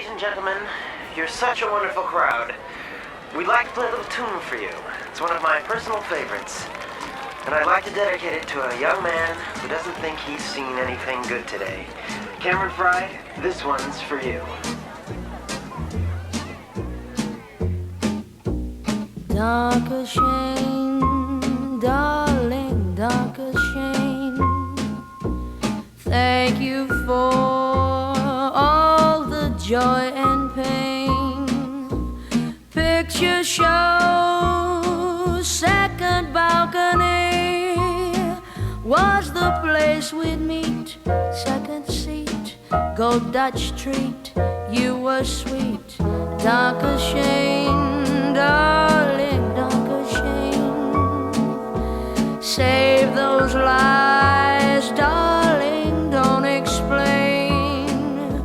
and gentlemen, you're such a wonderful crowd. We'd like to play a little tune for you. It's one of my personal favorites. And I'd like to dedicate it to a young man who doesn't think he's seen anything good today. Cameron Fry, this one's for you. Dark as shame, darling, dark as shame. Thank you for all the joy and pain. Picture show, second balcony was the place we'd meet. Second seat, gold Dutch treat. You were sweet, dark as shame, darling, dark as shame. Save those lies, darling, don't explain.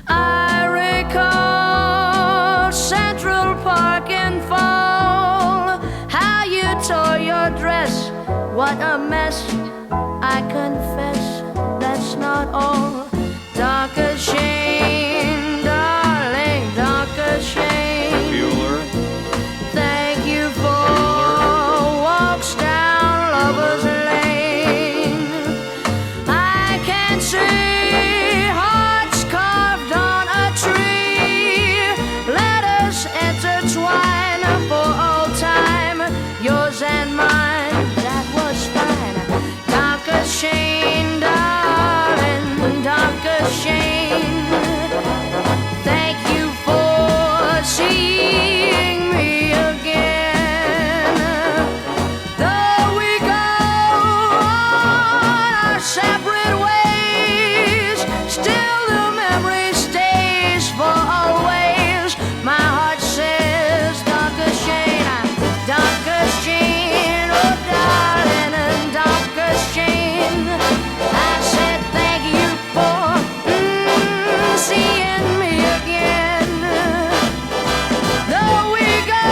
I recall Central Park in fall, how you tore your dress, what a mess. I confess, that's not all. Dark as shame, darling, dark as shame. Bueller. Thank you for walks down Lover's Lane. I can see hearts carved on a tree. Let us intertwine for all time, yours and mine. That was fine. Dark as shame, darling, dark as shame. Thank you for seeing me again. Though we go our separate ways, still the memory stays for always. My heart says dark as shame, dark as shame, oh darling, and dark as shame. I said thank you for seeing me again. Though we go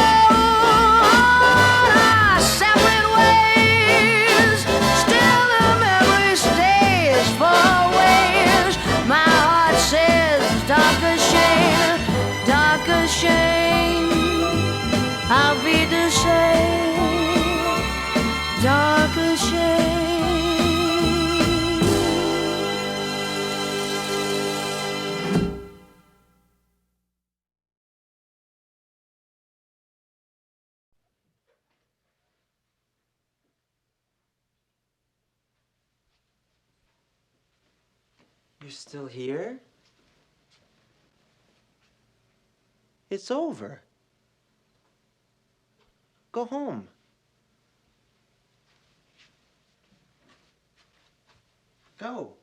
our separate ways, still the memory stays for always. My heart says dark as shame, dark as shame. I'll be the same, dark as shame. You're still here? It's over. Go home. Go.